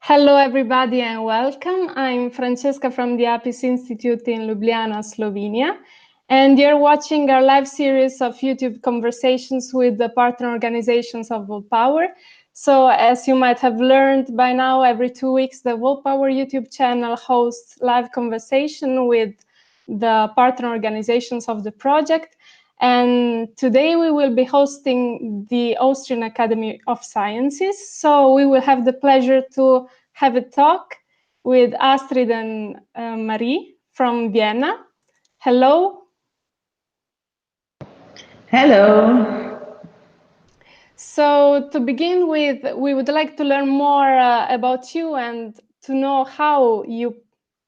Hello, everybody, and welcome. I'm Francesca from the APIS Institute in Ljubljana, Slovenia, and you're watching our live series of YouTube conversations with the partner organizations of Volpower. So, as you might have learned by now, every 2 weeks, the Volpower YouTube channel hosts live conversation with the partner organizations of the project. And today we will be hosting the Austrian Academy of Sciences. So we will have the pleasure to have a talk with Astrid and Marie from Vienna. Hello. Hello. So to begin with, we would like to learn more about you and to know how you,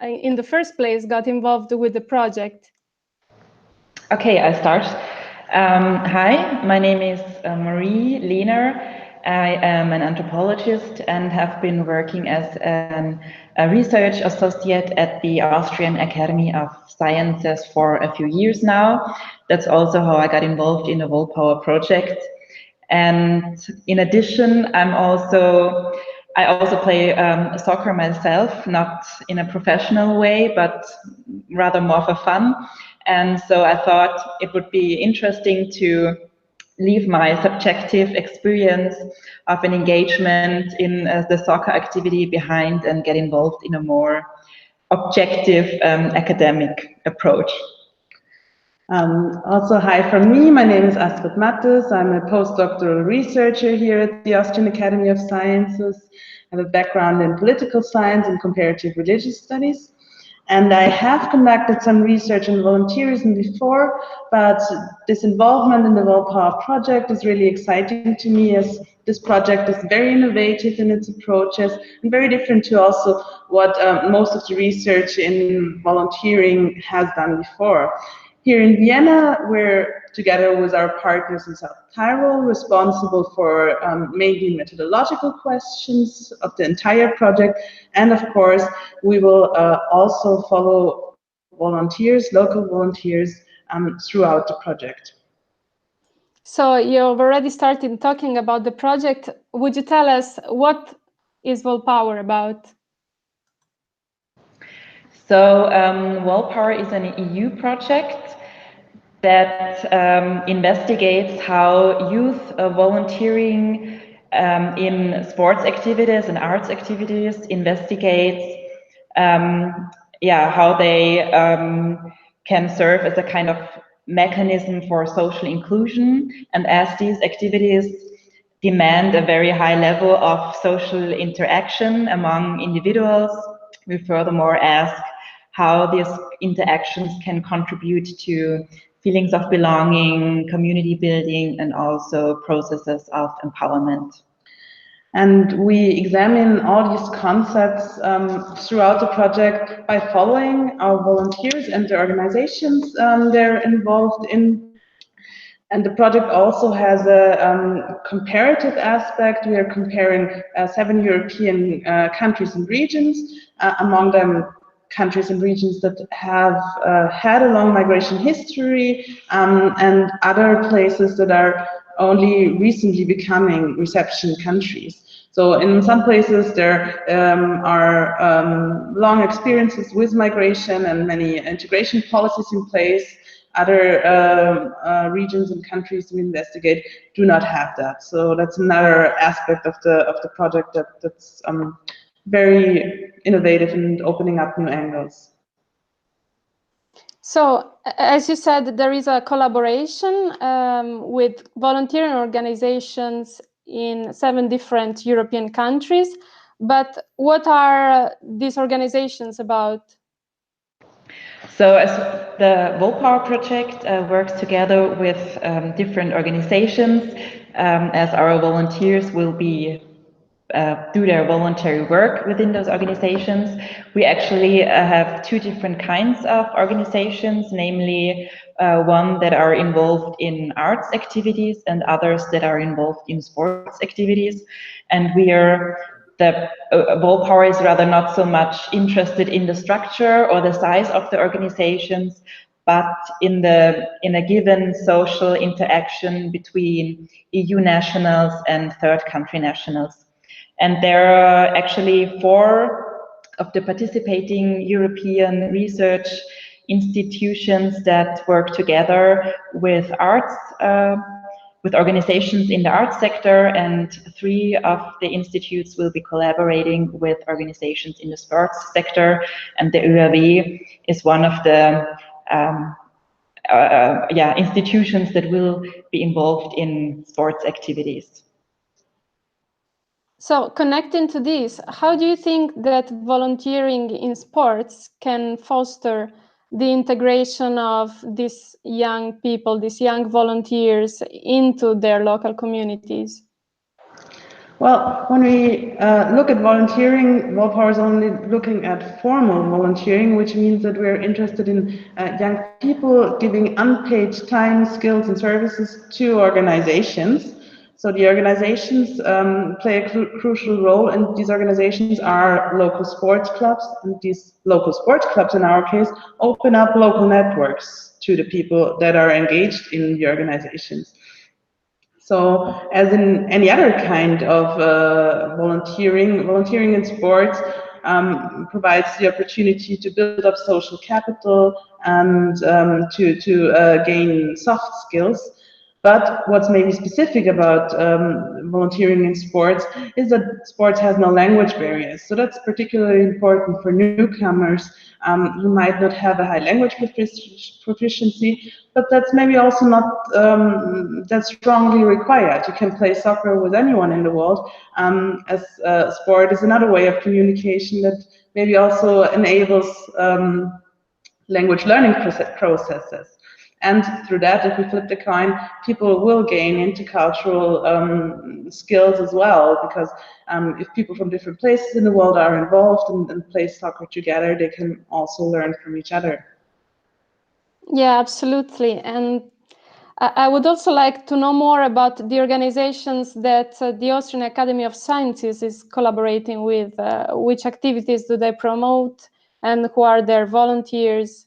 in the first place, got involved with the project. Okay, I start. Hi, my name is Marie Lehner. I am an anthropologist and have been working as a research associate at the Austrian Academy of Sciences for a few years now. That's also how I got involved in the Volpower project. And in addition, I also play soccer myself, not in a professional way, but rather more for fun. And so I thought it would be interesting to leave my subjective experience of an engagement in the soccer activity behind and get involved in a more objective academic approach. Also, hi from me. My name is Astrid. I'm a postdoctoral researcher here at the Austrian Academy of Sciences. I have a background in political science and comparative religious studies. And I have conducted some research on volunteerism before, but this involvement in the Volpower project is really exciting to me, as this project is very innovative in its approaches and very different to also what most of the research in volunteering has done before. Here in Vienna, we're together with our partners in South Tyrol responsible for mainly methodological questions of the entire project. And of course, we will also follow volunteers, local volunteers, throughout the project. So you've already started talking about the project. Would you tell us what is Volpower about? So Volpower is an EU project that investigates how youth volunteering in sports activities and arts activities investigates how they can serve as a kind of mechanism for social inclusion. And as these activities demand a very high level of social interaction among individuals, we furthermore ask how these interactions can contribute to feelings of belonging, community building, and also processes of empowerment. And we examine all these concepts throughout the project by following our volunteers and the organizations they're involved in. And the project also has a comparative aspect. We are comparing 7 European countries and regions, among them countries and regions that have had a long migration history, and other places that are only recently becoming reception countries. So in some places there are long experiences with migration and many integration policies in place. Other regions and countries we investigate do not have that. So that's another aspect of the project that's very innovative and opening up new angles. So, as you said, there is a collaboration with volunteering organizations in 7 different European countries. But what are these organizations about? So as the Volpower project works together with different organizations, as our volunteers will be do their voluntary work within those organizations. We actually have 2 different kinds of organizations, namely one that are involved in arts activities and others that are involved in sports activities. And Volpower is rather not so much interested in the structure or the size of the organizations, but in a given social interaction between EU nationals and third country nationals. And there are actually 4 of the participating European research institutions that work together with arts, with organizations in the arts sector, and 3 of the institutes will be collaborating with organizations in the sports sector, and the OeAW is one of the institutions that will be involved in sports activities. So connecting to this, how do you think that volunteering in sports can foster the integration of these young people, these young volunteers into their local communities? Well, when we look at volunteering, Volpower is only looking at formal volunteering, which means that we're interested in young people giving unpaid time, skills, and services to organizations. So the organizations play a crucial role, and these organizations are local sports clubs, and these local sports clubs, in our case, open up local networks to the people that are engaged in the organizations. So, as in any other kind of volunteering in sports provides the opportunity to build up social capital and to gain soft skills. But what's maybe specific about volunteering in sports is that sports has no language barriers. So that's particularly important for newcomers who might not have a high language proficiency, but that's maybe also not that strongly required. You can play soccer with anyone in the world, as sport is another way of communication that maybe also enables language learning processes. And through that, if we flip the coin, people will gain intercultural skills as well, because if people from different places in the world are involved and play soccer together, they can also learn from each other. Yeah, absolutely. And I would also like to know more about the organizations that the Austrian Academy of Sciences is collaborating with. Which activities do they promote, and who are their volunteers?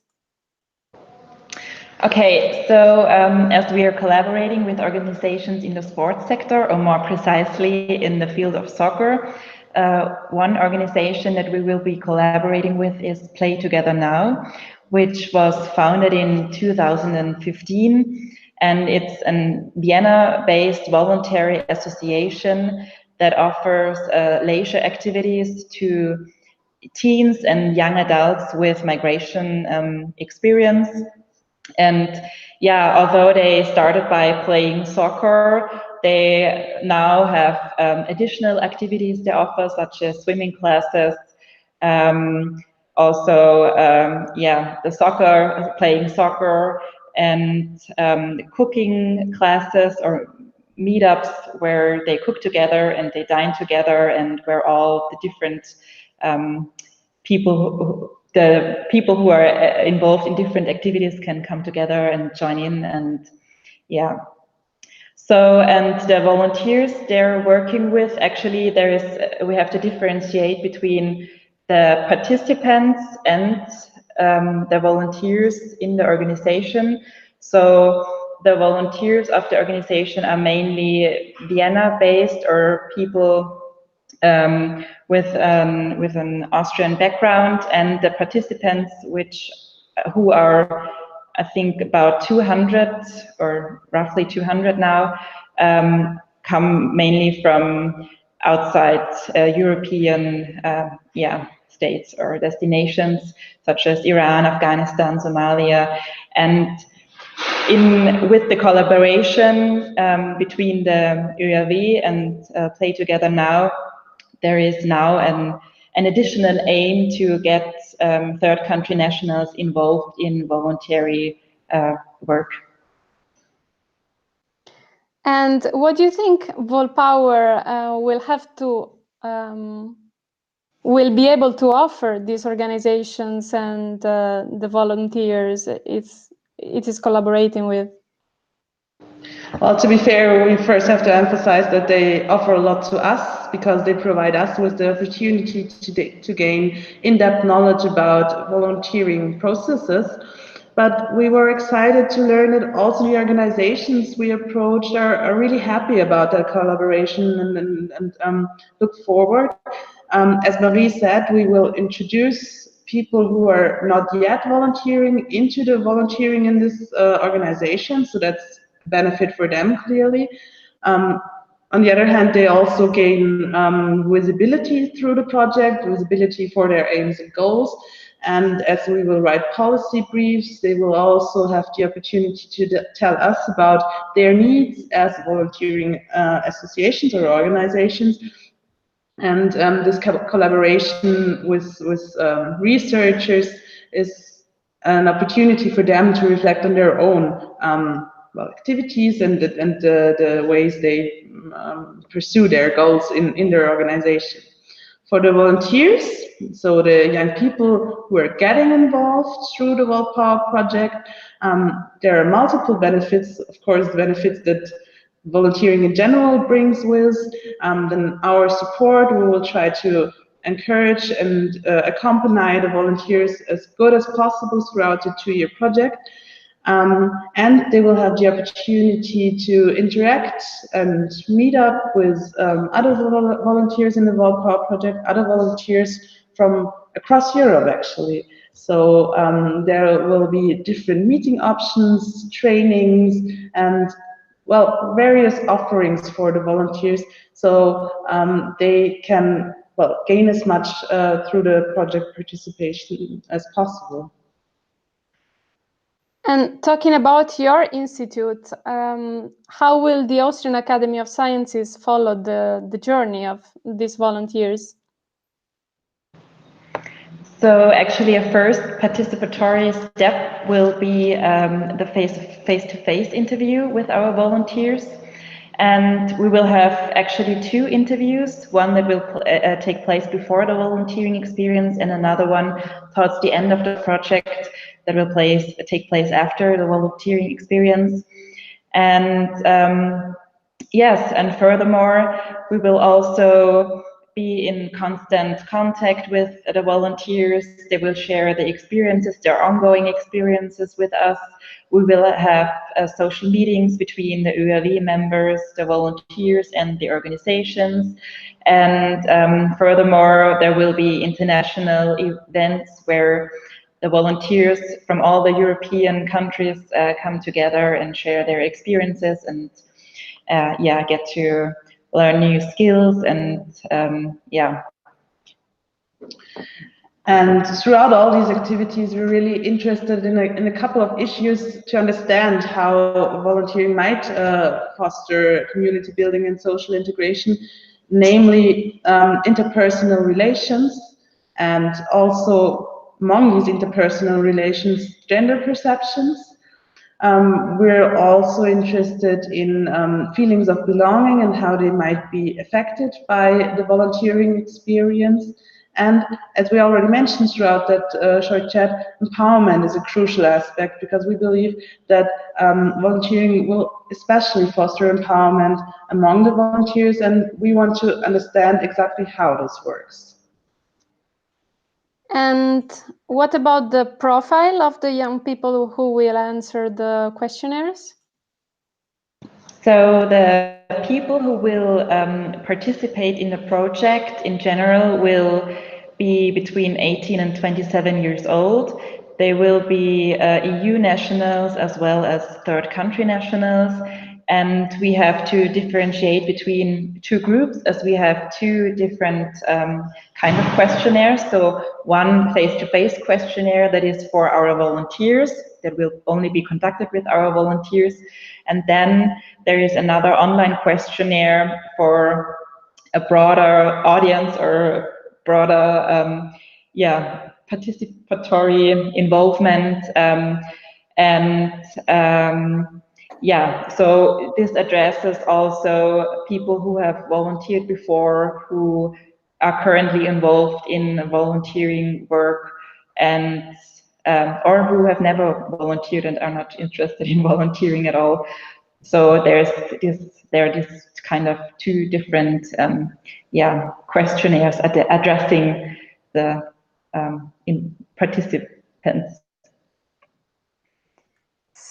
Okay, so as we are collaborating with organizations in the sports sector, or more precisely in the field of soccer, one organization that we will be collaborating with is Play Together Now, which was founded in 2015, and it's a Vienna-based voluntary association that offers leisure activities to teens and young adults with migration experience. And yeah, although they started by playing soccer, they now have additional activities they offer, such as swimming classes, the soccer, playing soccer, and cooking classes or meetups where they cook together and they dine together, and where all the different people who are involved in different activities can come together and join in. And yeah, so, and the volunteers they're working with, actually we have to differentiate between the participants and the volunteers in the organization. So the volunteers of the organization are mainly Vienna-based, or people with an Austrian background, and the participants, who are, I think, about 200 or roughly 200 now, come mainly from outside European states or destinations, such as Iran, Afghanistan, Somalia. And with the collaboration between the OeAW and Play Together Now, there is now an additional aim to get third country nationals involved in voluntary work. And what do you think Volpower will be able to offer these organizations and the volunteers it is collaborating with? Well, to be fair, we first have to emphasize that they offer a lot to us, because they provide us with the opportunity to gain in-depth knowledge about volunteering processes. but we were excited to learn that also the organizations we approached are really happy about that collaboration and look forward. As Marie said, we will introduce people who are not yet volunteering into the volunteering in this organization, so that's a benefit for them, clearly. On the other hand, they also gain visibility through the project, visibility for their aims and goals. And as we will write policy briefs, they will also have the opportunity to tell us about their needs as volunteering associations or organizations. And this collaboration with researchers is an opportunity for them to reflect on their own activities and the ways they pursue their goals in their organization. For the volunteers, so the young people who are getting involved through the Volpower project, there are multiple benefits. Of course, the benefits that volunteering in general brings with, then our support, we will try to encourage and accompany the volunteers as good as possible throughout the 2-year project. And they will have the opportunity to interact and meet up with other volunteers in the Volpower project, other volunteers from across Europe, actually. So there will be different meeting options, trainings, and well, various offerings for the volunteers, so they can gain as much through the project participation as possible. And talking about your institute, how will the Austrian Academy of Sciences follow the journey of these volunteers? So actually a first participatory step will be the face-to-face interview with our volunteers. And we will have actually 2 interviews, one that will take place before the volunteering experience and another one towards the end of the project that will take place after the volunteering experience. And yes, and furthermore, we will also be in constant contact with the volunteers. They will share the experiences, their ongoing experiences with us. We will have social meetings between the OeAW members, the volunteers, and the organizations. And furthermore, there will be international events where the volunteers from all the European countries come together and share their experiences and yeah, get to learn new skills and yeah. And throughout all these activities, we're really interested in a couple of issues to understand how volunteering might foster community building and social integration, namely interpersonal relations, and also among these interpersonal relations, gender perceptions. We're also interested in feelings of belonging and how they might be affected by the volunteering experience. And as we already mentioned throughout that short chat, empowerment is a crucial aspect because we believe that volunteering will especially foster empowerment among the volunteers, and we want to understand exactly how this works. And what about the profile of the young people who will answer the questionnaires? So the people who will participate in the project in general will be between 18 and 27 years old. They will be EU nationals as well as third country nationals. And we have to differentiate between 2 groups as we have 2 different kind of questionnaires. So one face-to-face questionnaire that is for our volunteers, that will only be conducted with our volunteers. And then there is another online questionnaire for a broader audience or broader yeah, participatory involvement. Yeah, so this addresses also people who have volunteered before, who are currently involved in volunteering work, and or who have never volunteered and are not interested in volunteering at all. So there are this kind of 2 different yeah, questionnaires addressing the participants.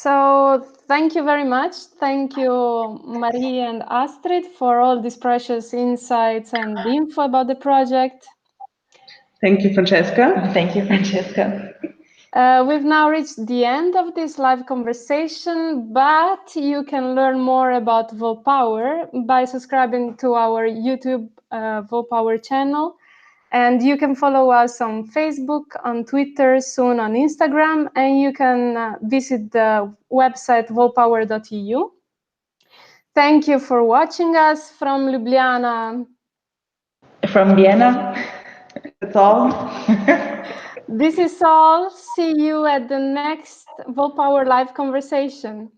So thank you very much. Thank you, Marie and Astrid, for all these precious insights and info about the project. Thank you, Francesca. Thank you, Francesca. We've now reached the end of this live conversation, but you can learn more about Volpower by subscribing to our YouTube Volpower channel. And you can follow us on Facebook, on Twitter, soon on Instagram, and you can visit the website volpower.eu. Thank you for watching us from Ljubljana. From Vienna. That's all. This is all. See you at the next Volpower live conversation.